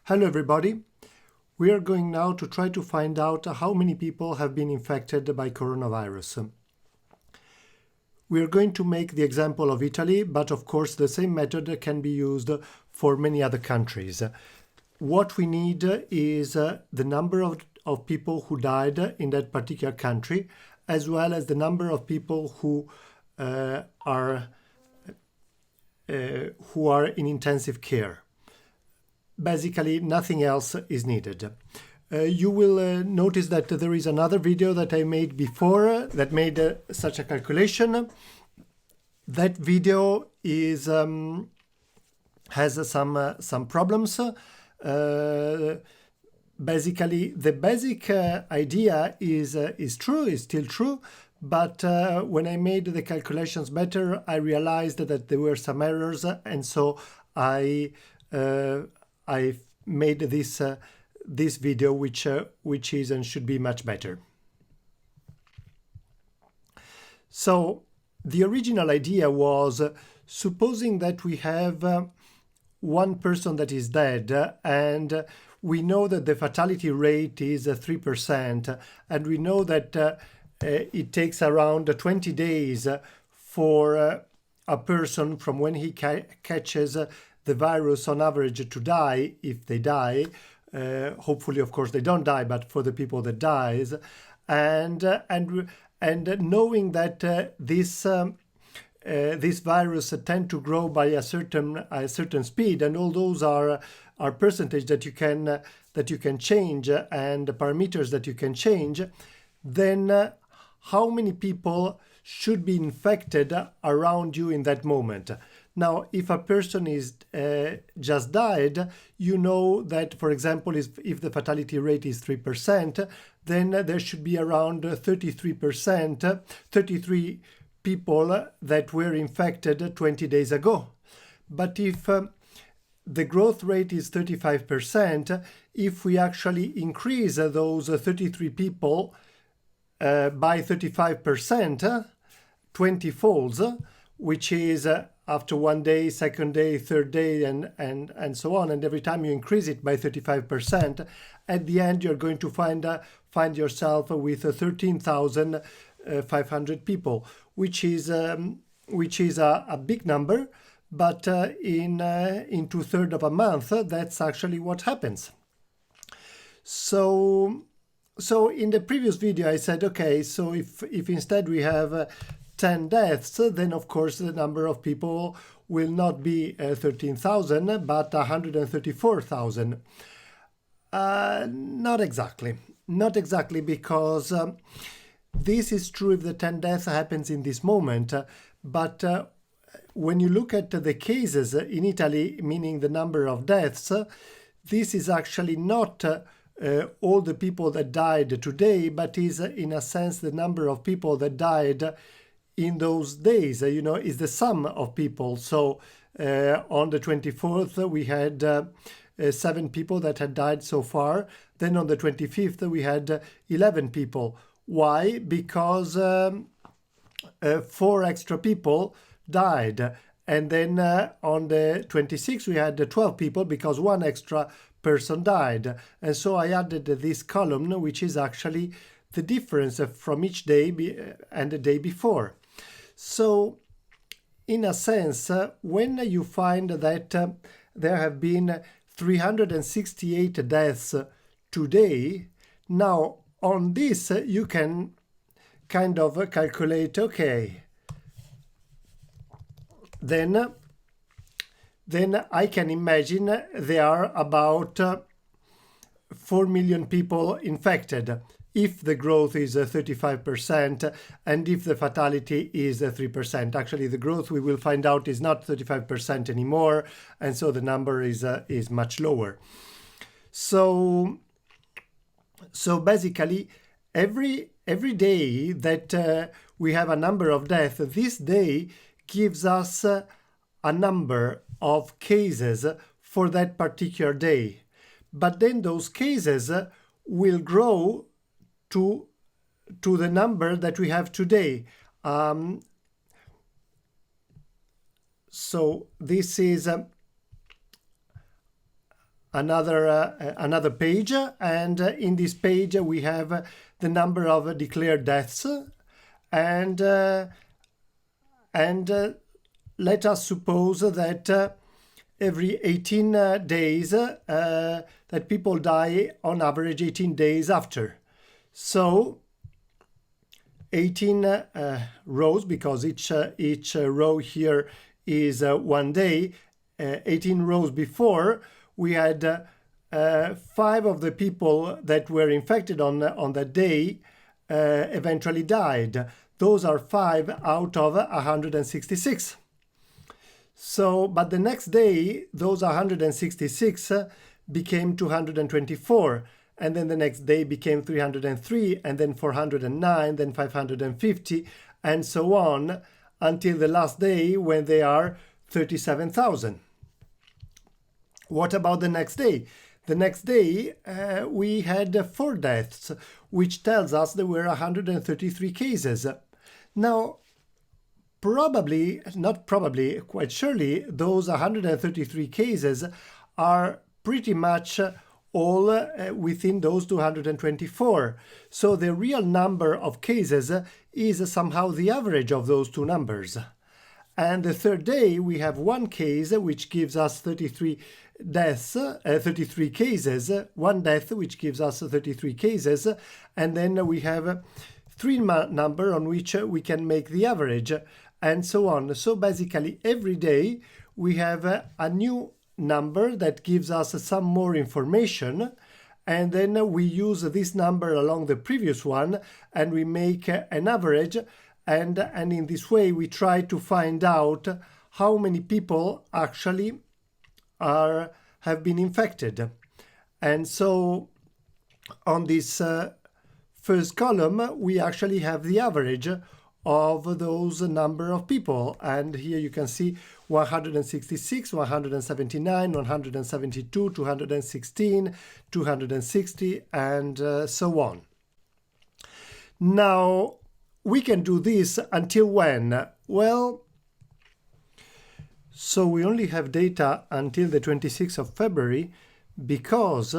Hello everybody. We are going now to try to find out how many people have been infected by coronavirus. We are going to make the example of Italy, but of course the same method can be used for many other countries. What we need is the number of people who died in that particular country, as well as the number of people who are in intensive care. Basically, nothing else is needed. You will notice that there is another video that I made before that made such a calculation. That video is has some problems. Basically, the basic idea is still true, but when I made the calculations better, I realized that there were some errors, and so I made this video, which is and should be much better. So the original idea was, supposing that we have one person that is dead, and we know that the fatality rate is 3%, and we know that it takes around 20 days for a person from when he catches the virus on average to die, if they die. Hopefully, of course, they don't die, but for the people that dies, and knowing that this virus tend to grow by a certain speed, and all those are percentage that you can change and parameters that you can change, then how many people should be infected around you in that moment? Now, if a person is just died, you know that, for example, if the fatality rate is 3%, then there should be around 33%, 33 people that were infected 20 days ago. But if the growth rate is 35%, if we actually increase those 33 people by 35%, 20 folds, which is after one day, second day, third day, and so on, and every time you increase it by 35%, at the end you're going to find yourself with 13,500 people, which is a big number, but in 2/3 of a month, that's actually what happens. So in the previous video I said, okay, so if instead we have 10 deaths, then of course the number of people will not be 13,000, but 134,000. Not exactly, because this is true if the 10 deaths happens in this moment, but when you look at the cases in Italy, meaning the number of deaths, this is actually not all the people that died today, but is in a sense the number of people that died in those days, is the sum of people. So on the 24th, we had 7 people that had died so far. Then on the 25th, we had 11 people. Why? Because 4 extra people died. And then on the 26th, we had 12 people because 1 extra person died. And so I added this column, which is actually the difference from each day and the day before. So, in a sense, when you find that there have been 368 deaths today, now on this you can kind of calculate, okay, then I can imagine there are about 4 million people infected, if the growth is 35% and if the fatality is 3%. Actually, the growth, we will find out, is not 35% anymore, and so the number is much lower. So basically, every day that we have a number of deaths, this day gives us a number of cases for that particular day. But then those cases will grow to the number that we have today. So this is another page, and in this page we have the number of declared deaths, and let us suppose that every 18 days that people die on average 18 days after. So 18 rows, because each row here is 1 day. 18 rows before, we had 5 of the people that were infected on that day eventually died. Those are 5 out of 166. So, but the next day, those 166 became 224. And then the next day became 303, and then 409, then 550, and so on, until the last day when they are 37,000. What about the next day? The next day we had 4 deaths, which tells us there were 133 cases. Now, quite surely, those 133 cases are pretty much all within those 224. So the real number of cases is somehow the average of those two numbers. And the third day we have 1 case which gives us 33 deaths, 33 cases, 1 death which gives us 33 cases, and then we have 3 number on which we can make the average, and so on. So basically every day we have a new number that gives us some more information, and then we use this number along the previous one and we make an average, and in this way we try to find out how many people actually have been infected. And so on this first column we actually have the average of those number of people, and here you can see 166, 179, 172, 216, 260, and so on. Now we can do this until when? Well, so we only have data until the 26th of February because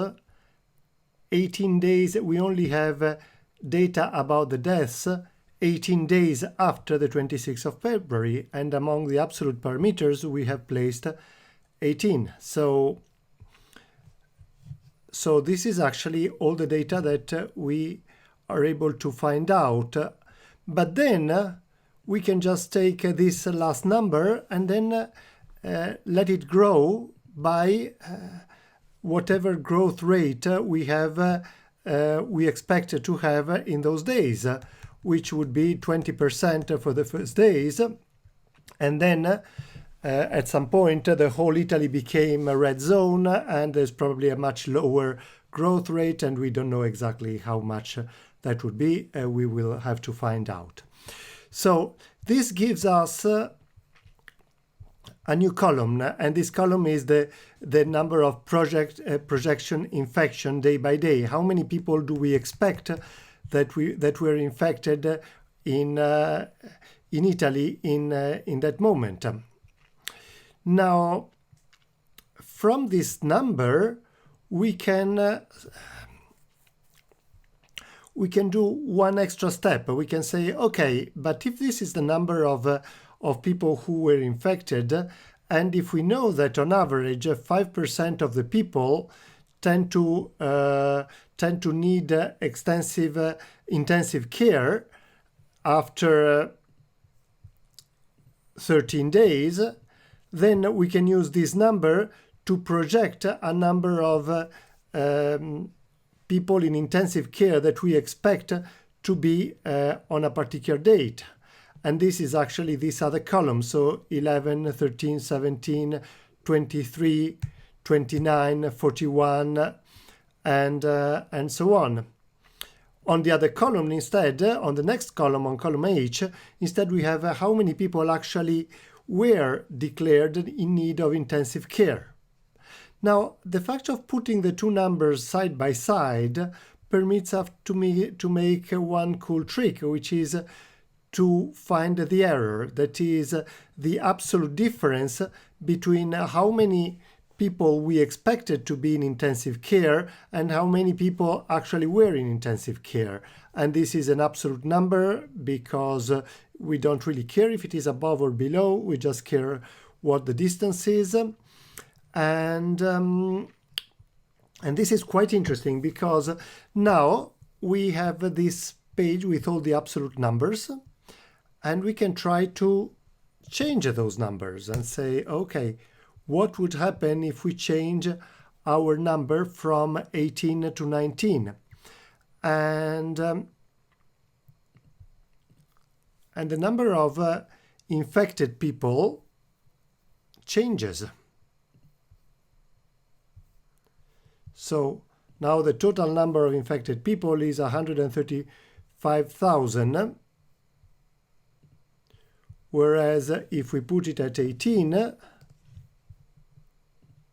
18 days we only have data about the deaths 18 days after the 26th of February, and among the absolute parameters we have placed 18. So this is actually all the data that we are able to find out. But then we can just take this last number and then let it grow by whatever growth rate we expect to have in those days, which would be 20% for the first days. And then at some point the whole Italy became a red zone, and there's probably a much lower growth rate, and we don't know exactly how much that would be. We will have to find out. So this gives us a new column, and this column is the number of projection infection day by day. How many people do we expect that were infected in Italy in that moment? Now, from this number, we can do one extra step. We can say, okay, but if this is the number of people who were infected, and if we know that on average 5% of the people tend to need intensive care after 13 days, then we can use this number to project a number of people in intensive care that we expect to be on a particular date. And this is actually this other column, so 11, 13, 17, 23, 29, 41, and so on. On the other column instead, on the next column, on column H, instead we have how many people actually were declared in need of intensive care. Now, the fact of putting the two numbers side by side permits us to make one cool trick, which is to find the error, that is the absolute difference between how many people we expected to be in intensive care and how many people actually were in intensive care. And this is an absolute number because we don't really care if it is above or below. We just care what the distance is. And this is quite interesting because now we have this page with all the absolute numbers, and we can try to change those numbers and say, okay, what would happen if we change our number from 18 to 19? And the number of infected people changes. So now the total number of infected people is 135,000, whereas if we put it at 18,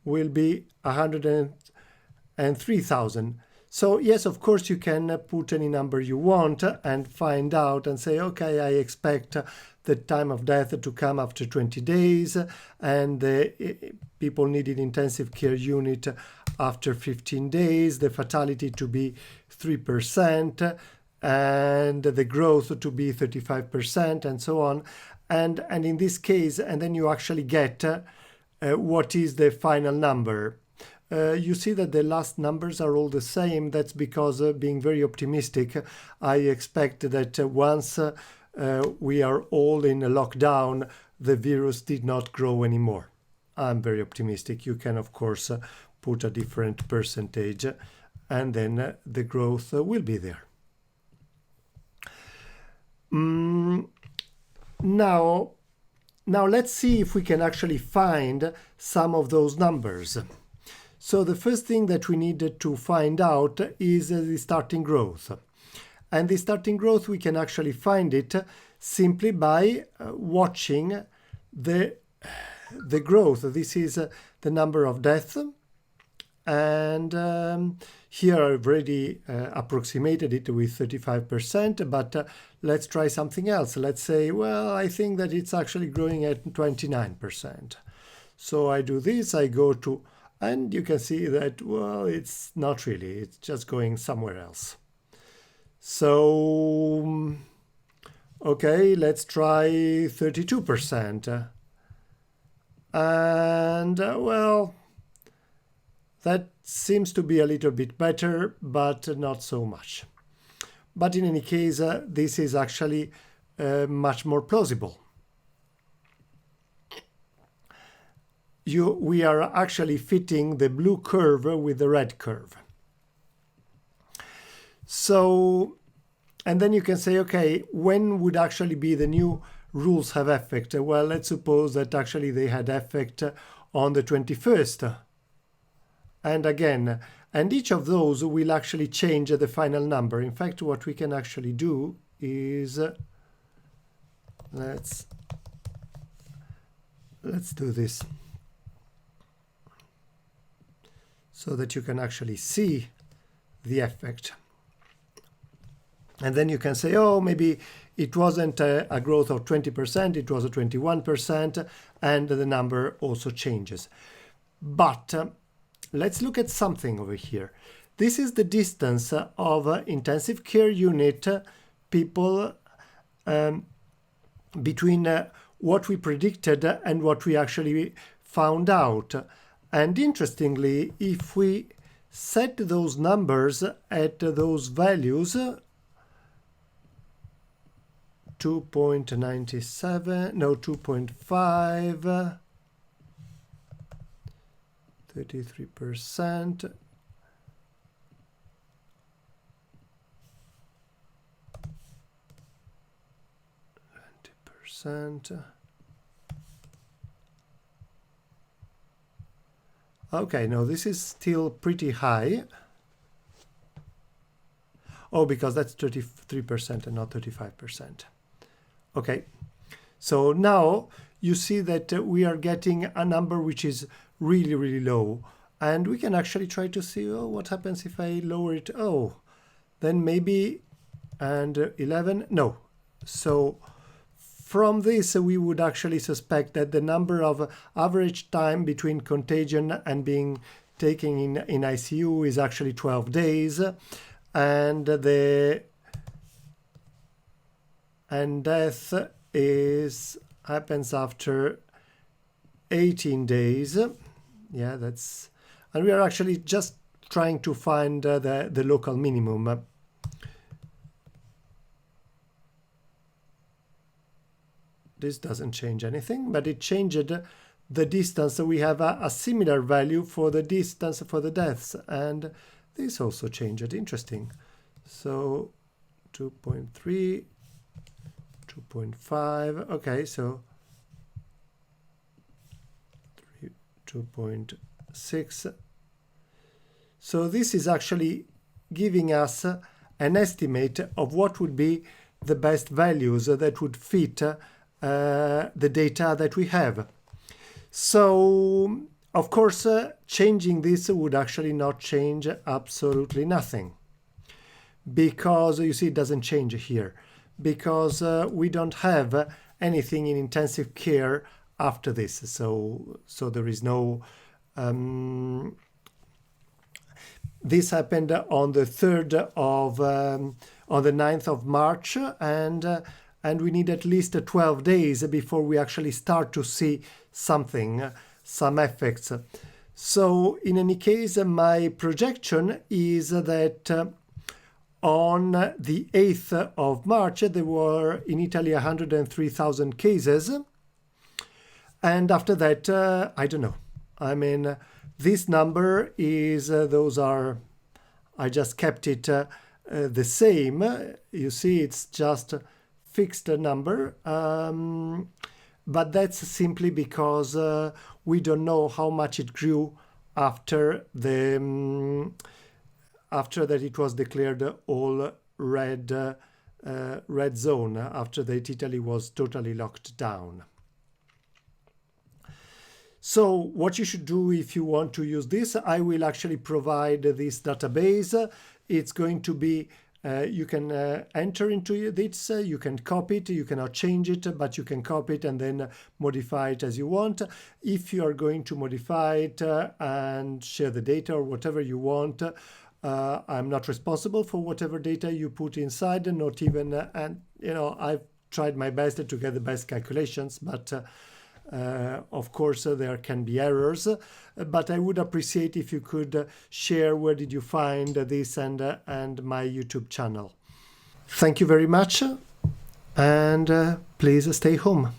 will be 103,000. So yes, of course, you can put any number you want and find out and say, okay, I expect the time of death to come after 20 days and the people needed intensive care unit after 15 days, the fatality to be 3%, and the growth to be 35%, and so on. And in this case, and then you actually get what is the final number. You see that the last numbers are all the same. That's because, being very optimistic, I expect that once we are all in a lockdown, the virus did not grow anymore. I'm very optimistic. You can, of course, put a different percentage, and then the growth will be there. Now let's see if we can actually find some of those numbers. So the first thing that we need to find out is the starting growth. And the starting growth, we can actually find it simply by watching the growth. This is the number of deaths. And here I've already approximated it with 35%, but let's try something else. Let's say, well, I think that it's actually growing at 29%. So I do this, I go to, and you can see that, well, it's not really, it's just going somewhere else. So, okay, let's try 32%. And, well, that seems to be a little bit better, but not so much. But in any case, this is actually much more plausible. We are actually fitting the blue curve with the red curve. So, and then you can say, okay, when would actually be the new rules have effect? Well, let's suppose that actually they had effect on the 21st. And again, and each of those will actually change the final number. In fact, what we can actually do is, let's do this so that you can actually see the effect. And then you can say, oh, maybe it wasn't a growth of 20%, it was a 21%, and the number also changes. But let's look at something over here. This is the distance of intensive care unit people between what we predicted and what we actually found out. And interestingly, if we set those numbers at those values, 2.97, no, 2.5, 33%, 20%. Okay, no, this is still pretty high. Oh, because that's 33% and not 35%. Okay, so now you see that we are getting a number which is really, really low. And we can actually try to see, oh, what happens if I lower it? Oh, then maybe, and 11, no. So from this, we would actually suspect that the number of average time between contagion and being taken in ICU is actually 12 days, and death happens after 18 days. Yeah, and we are actually just trying to find the local minimum. This doesn't change anything, but it changed the distance. So we have a similar value for the distance for the deaths, and this also changed. Interesting. So 2.3, 2.5. Okay, so 2.6. So this is actually giving us an estimate of what would be the best values that would fit the data that we have. So, of course, changing this would actually not change absolutely nothing, because you see it doesn't change here, because we don't have anything in intensive care after this. So there is no. This happened on the 3rd of on the 9th of March, and we need at least 12 days before we actually start to see something, some effects. So in any case, my projection is that on the 8th of March, there were in Italy 103,000 cases. And after that, I don't know. I mean, this number is, I just kept it the same. You see, it's just fixed number, but that's simply because we don't know how much it grew after that it was declared all red zone, after that Italy was totally locked down. So what you should do if you want to use this, I will actually provide this database. It's going to be you can enter into this, you can copy it, you cannot change it, but you can copy it and then modify it as you want. If you are going to modify it and share the data or whatever you want, I'm not responsible for whatever data you put inside, not even, and I've tried my best to get the best calculations, but of course, there can be errors, but I would appreciate if you could share where did you find this and my YouTube channel. Thank you very much, and please stay home.